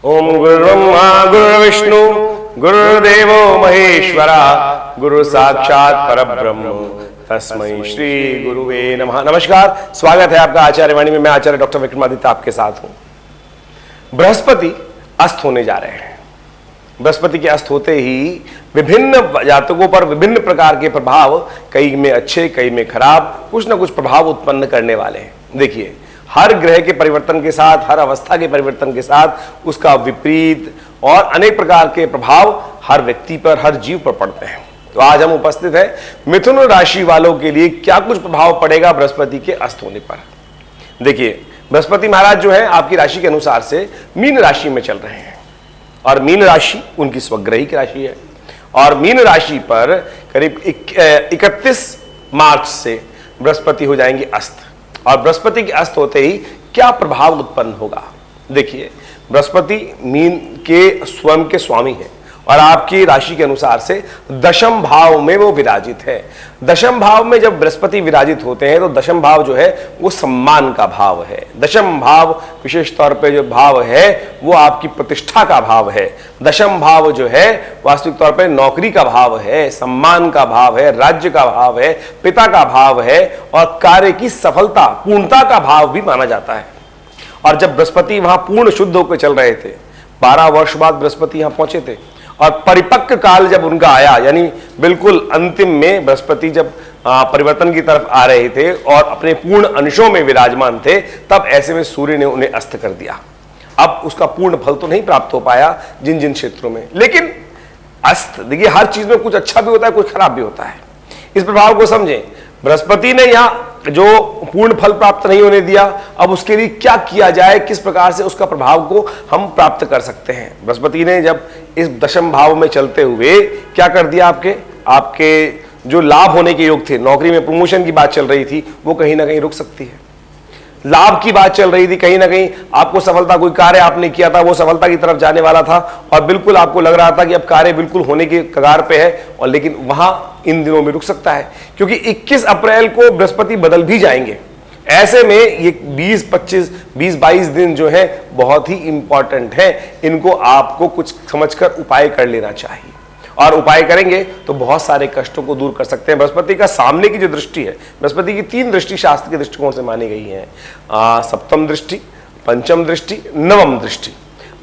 ओम गुरुर्ब्रह्मा गुरुर्विष्णु गुरुर्देवो महेश्वरा गुरु साक्षात परब्रह्म तस्मै श्री गुरुवे नमः। नमस्कार, स्वागत है आपका आचार्यवाणी में। मैं आचार्य डॉक्टर विक्रमादित्य आपके साथ हूं। बृहस्पति अस्त होने जा रहे हैं। बृहस्पति के अस्त होते ही विभिन्न जातकों पर विभिन्न प्रकार के प्रभाव, कई में अच्छे कई में खराब, कुछ ना कुछ प्रभाव उत्पन्न करने वाले हैं। देखिए, हर ग्रह के परिवर्तन के साथ, हर अवस्था के परिवर्तन के साथ उसका विपरीत और अनेक प्रकार के प्रभाव हर व्यक्ति पर, हर जीव पर पड़ते हैं। तो आज हम उपस्थित हैं मिथुन राशि वालों के लिए क्या कुछ प्रभाव पड़ेगा बृहस्पति के अस्त होने पर। देखिए, बृहस्पति महाराज जो है आपकी राशि के अनुसार से मीन राशि में चल रहे हैं और मीन राशि उनकी स्वग्रही की राशि है और मीन राशि पर करीब 31 मार्च से बृहस्पति हो जाएंगे अस्त। और बृहस्पति के अस्त होते ही क्या प्रभाव उत्पन्न होगा। देखिए, बृहस्पति मीन के स्वयं के स्वामी है और आपकी राशि के अनुसार से दशम भाव में वो विराजित है। दशम भाव में जब बृहस्पति विराजित होते हैं तो दशम भाव जो है वो सम्मान का भाव है। दशम भाव विशेष तौर पे जो भाव है वो आपकी प्रतिष्ठा का भाव है। दशम भाव जो है वास्तविक तौर पे नौकरी का भाव है, सम्मान का भाव है, राज्य का भाव है, पिता का भाव है और कार्य की सफलता, पूर्णता का भाव भी माना जाता है। और जब बृहस्पति वहां पूर्ण शुद्ध होकर चल रहे थे, 12 वर्ष बाद बृहस्पति यहां पहुंचे थे और परिपक्व काल जब उनका आया, यानी बिल्कुल अंतिम में बृहस्पति जब परिवर्तन की तरफ आ रहे थे और अपने पूर्ण अंशों में विराजमान थे, तब ऐसे में सूर्य ने उन्हें अस्त कर दिया। अब उसका पूर्ण फल तो नहीं प्राप्त हो पाया जिन जिन क्षेत्रों में, लेकिन अस्त, देखिए, हर चीज में कुछ अच्छा भी होता है, कुछ खराब भी होता है। इस प्रभाव को समझें। बृहस्पति ने यहाँ जो पूर्ण फल प्राप्त नहीं होने दिया, अब उसके लिए क्या किया जाए, किस प्रकार से उसका प्रभाव को हम प्राप्त कर सकते हैं। बृहस्पति ने जब इस दशम भाव में चलते हुए क्या कर दिया, आपके जो लाभ होने के योग थे, नौकरी में प्रमोशन की बात चल रही थी, वो कहीं ना कहीं रुक सकती है। लाभ की बात चल रही थी, कहीं ना कहीं आपको सफलता, कोई कार्य आपने किया था वो सफलता की तरफ जाने वाला था और बिल्कुल आपको लग रहा था कि अब कार्य बिल्कुल होने के कगार पे है, और लेकिन वहां इन दिनों में रुक सकता है क्योंकि 21 अप्रैल को बृहस्पति बदल भी जाएंगे। ऐसे में ये 20-22 दिन जो है बहुत ही इंपॉर्टेंट है। इनको आपको कुछ समझकर उपाय कर लेना चाहिए और उपाय करेंगे तो बहुत सारे कष्टों को दूर कर सकते हैं। बृहस्पति का सामने की जो दृष्टि है, बृहस्पति की 3 दृष्टि शास्त्र के दृष्टिकोण से मानी गई है। सप्तम दृष्टि, पंचम दृष्टि, नवम दृष्टि।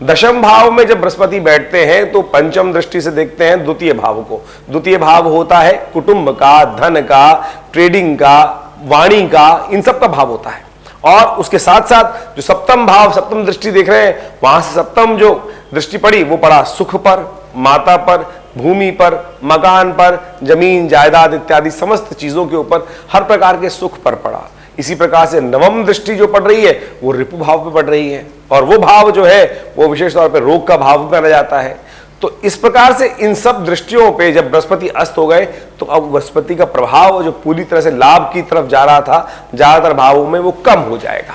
दशम भाव में जब बृहस्पति बैठते हैं तो पंचम दृष्टि से देखते हैं द्वितीय भाव को। द्वितीय भाव होता है कुटुंब का, धन का, ट्रेडिंग का, वाणी का, इन सब का भाव होता है। और उसके साथ साथ जो सप्तम भाव, सप्तम दृष्टि देख रहे हैं, वहां से सप्तम जो दृष्टि पड़ी वो पड़ा सुख पर, माता पर, भूमि पर, मकान पर, जमीन जायदाद इत्यादि समस्त चीजों के ऊपर, हर प्रकार के सुख पर पड़ा। इसी प्रकार से नवम दृष्टि जो पड़ रही है वो रिपु भाव पे पड़ रही है और वो भाव जो है वो विशेष तौर पे रोग का भाव माना जाता है। तो इस प्रकार से इन सब दृष्टियों पे जब बृहस्पति अस्त हो गए तो अब बृहस्पति का प्रभाव जो पूरी तरह से लाभ की तरफ जा रहा था, ज्यादातर भावों में वो कम हो जाएगा।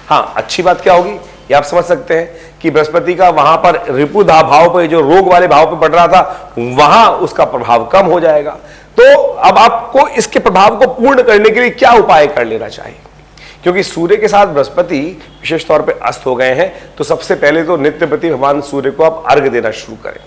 हाँ, अच्छी बात क्या होगी ये आप समझ सकते हैं कि बृहस्पति का वहां पर रिपुधा भाव पर, जो रोग वाले भाव पर पड़ रहा था, वहां उसका प्रभाव कम हो जाएगा। तो अब आपको इसके प्रभाव को पूर्ण करने के लिए क्या उपाय कर लेना चाहिए, क्योंकि सूर्य के साथ बृहस्पति विशेष तौर पे अस्त हो गए हैं। तो सबसे पहले तो नित्य प्रति भगवान सूर्य को आप अर्घ देना शुरू करें।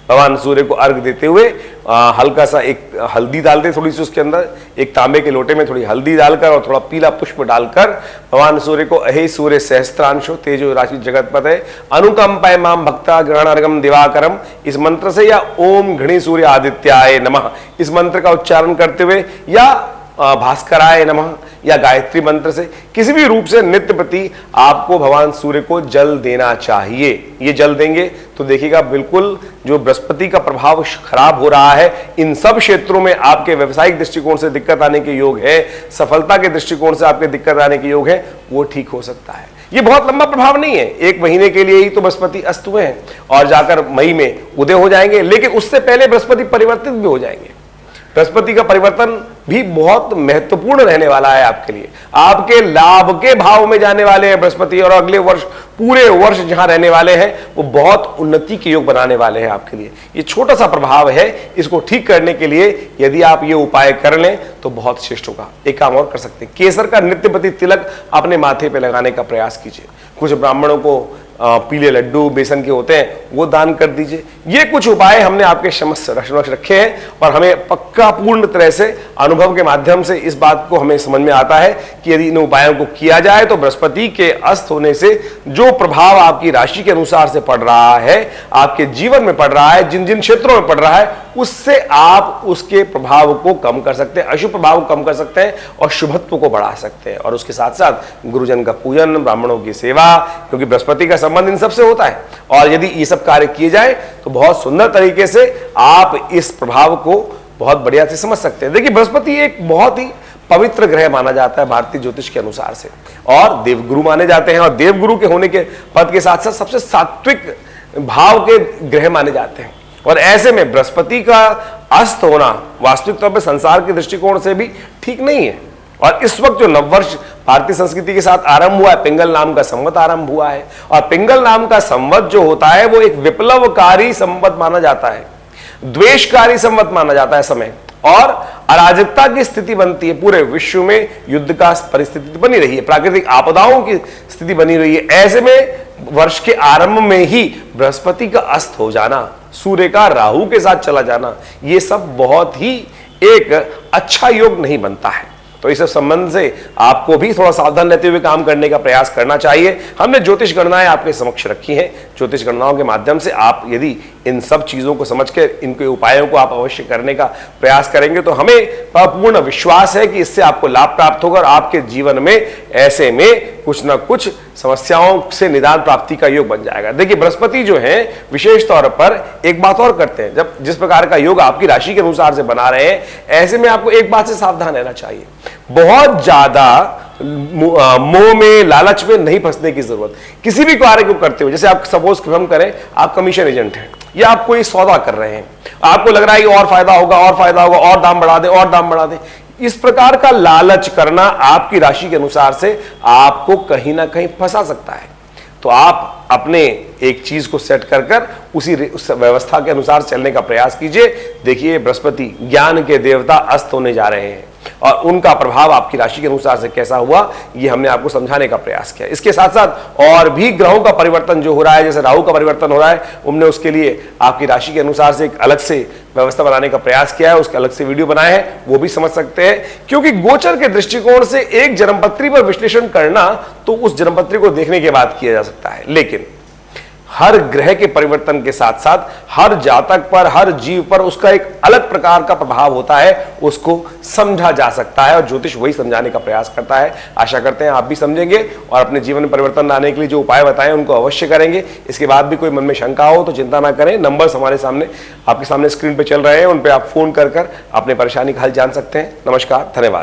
भगवान सूर्य को अर्घ देते हुए हल्का सा एक हल्दी डाल दे, थोड़ी सी उसके अंदर, एक तांबे के लोटे में थोड़ी हल्दी डालकर और थोड़ा पीला पुष्प डालकर भगवान सूर्य को अहे सूर्य सहस्त्रांशो तेजो राशि जगतपते अनुकंपाय माम भक्ता ग्रहणार्घम दिवाकरम, इस मंत्र से, या ओम घृणी सूर्य आदित्याय नमः, इस मंत्र का उच्चारण करते हुए, या भास्कराय नमः, या गायत्री मंत्र से, किसी भी रूप से नित्य प्रति आपको भगवान सूर्य को जल देना चाहिए। ये जल देंगे तो देखिएगा बिल्कुल जो बृहस्पति का प्रभाव खराब हो रहा है, इन सब क्षेत्रों में आपके व्यवसायिक दृष्टिकोण से दिक्कत आने के योग है, सफलता के दृष्टिकोण से आपके दिक्कत आने के योग है, वो ठीक हो सकता है। ये बहुत लंबा प्रभाव नहीं है, 1 महीने के लिए ही तो बृहस्पति अस्त हुए हैं और जाकर मई में उदय हो जाएंगे, लेकिन उससे पहले बृहस्पति परिवर्तित भी हो जाएंगे। बृहस्पति का परिवर्तन भी बहुत महत्वपूर्ण रहने वाला है आपके लिए। आपके लाभ के भाव में जाने वाले हैं बृहस्पति और अगले वर्ष, पूरे वर्ष जहां रहने वाले हैं वो बहुत उन्नति के योग बनाने वाले हैं आपके लिए। ये छोटा सा प्रभाव है, इसको ठीक करने के लिए यदि आप ये उपाय कर लें तो बहुत श्रेष्ठ होगा। एक काम और कर सकते हैं, केसर का नित्य प्रति तिलक अपने माथे पे लगाने का प्रयास कीजिए। कुछ ब्राह्मणों को पीले लड्डू बेसन के होते हैं वो दान कर दीजिए। ये कुछ उपाय हमने आपके समक्ष रखे हैं और हमें पक्का पूर्ण तरह से अनुभव के माध्यम से इस बात को हमें समझ में आता है कि यदि इन उपायों को किया जाए तो बृहस्पति के अस्त होने से जो प्रभाव आपकी राशि के अनुसार से पड़ रहा है, आपके जीवन में पड़ रहा है, जिन जिन क्षेत्रों में पड़ रहा है, उससे आप उसके प्रभाव को कम कर सकते हैं, अशुभ प्रभाव को कम कर सकते हैं और शुभत्व को बढ़ा सकते हैं। और उसके साथ साथ गुरुजन का पूजन, ब्राह्मणों की सेवा, क्योंकि बृहस्पति का संबंध इन सबसे होता है और यदि ये सब कार्य किए जाए तो बहुत सुंदर तरीके से आप इस प्रभाव को बहुत बढ़िया से समझ सकते हैं। देखिए, बृहस्पति एक बहुत ही पवित्र ग्रह माना जाता है भारतीय ज्योतिष के अनुसार से और देवगुरु माने जाते हैं और देवगुरु के होने के पद के साथ साथ सबसे सात्विक भाव के ग्रह माने जाते हैं। और ऐसे में बृहस्पति का अस्त होना वास्तविक तौर पर संसार के दृष्टिकोण से भी ठीक नहीं है। और इस वक्त जो नववर्ष भारतीय संस्कृति के साथ आरंभ हुआ है, पिंगल नाम का संवत आरंभ हुआ है और पिंगल नाम का संवत जो होता है वो एक विप्लवकारी संवत माना जाता है, द्वेषकारी संवत माना जाता है समय, और अराजकता की स्थिति बनती है। पूरे विश्व में युद्ध का परिस्थिति बनी रही है, प्राकृतिक आपदाओं की स्थिति बनी रही है। ऐसे में वर्ष के आरंभ में ही बृहस्पति का अस्त हो जाना, सूर्य का राहु के साथ चला जाना, ये सब बहुत ही एक अच्छा योग नहीं बनता है। तो इस संबंध से आपको भी थोड़ा सावधान रहते हुए काम करने का प्रयास करना चाहिए। हमने ज्योतिष गणनाएं आपके समक्ष रखी हैं। ज्योतिष गणनाओं के माध्यम से आप यदि इन सब चीजों को समझकर इनके उपायों को आप अवश्य करने का प्रयास करेंगे तो हमें पूर्ण विश्वास है कि इससे आपको लाभ प्राप्त होगा और आपके जीवन में ऐसे में कुछ ना कुछ समस्याओं से निदान प्राप्ति का योग बन जाएगा। देखिए, बृहस्पति जो है विशेष तौर पर एक बात और करते हैं, जब जिस प्रकार का योग आपकी राशि के अनुसार से बना रहे हैं, ऐसे में आपको एक बात से सावधान रहना चाहिए, बहुत ज्यादा मोह में, लालच में नहीं फंसने की जरूरत। किसी भी कार्य को करते हो, जैसे आप सपोज हम करें आप कमीशन एजेंट हैं या आप कोई सौदा कर रहे हैं, आपको लग रहा है और फायदा होगा और फायदा होगा, और दाम बढ़ा दे और दाम बढ़ा दे, इस प्रकार का लालच करना आपकी राशि के अनुसार से आपको कहीं ना कहीं फंसा सकता है। तो आप अपने एक चीज को सेट कर कर उस व्यवस्था के अनुसार चलने का प्रयास कीजिए। देखिए, बृहस्पति ज्ञान के देवता अस्त होने जा रहे हैं और उनका प्रभाव आपकी राशि के अनुसार से कैसा हुआ ये हमने आपको समझाने का प्रयास किया। इसके साथ साथ और भी ग्रहों का परिवर्तन जो हो रहा है, जैसे राहु का परिवर्तन हो रहा है, हमने उसके लिए आपकी राशि के अनुसार से एक अलग से व्यवस्था बनाने का प्रयास किया है, उसके अलग से वीडियो बनाए हैं, वो भी समझ सकते हैं। क्योंकि गोचर के दृष्टिकोण से एक जन्मपत्री पर विश्लेषण करना तो उस जन्मपत्री को देखने के बाद किया जा सकता है, लेकिन हर ग्रह के परिवर्तन के साथ साथ हर जातक पर, हर जीव पर उसका एक अलग प्रकार का प्रभाव होता है, उसको समझा जा सकता है और ज्योतिष वही समझाने का प्रयास करता है। आशा करते हैं आप भी समझेंगे और अपने जीवन में परिवर्तन लाने के लिए जो उपाय बताएं उनको अवश्य करेंगे। इसके बाद भी कोई मन में शंका हो तो चिंता ना करें, नंबर्स हमारे सामने आपके सामने स्क्रीन पर चल रहे हैं, उन पर आप फोन कर अपने परेशानी का हल जान सकते हैं। नमस्कार, धन्यवाद।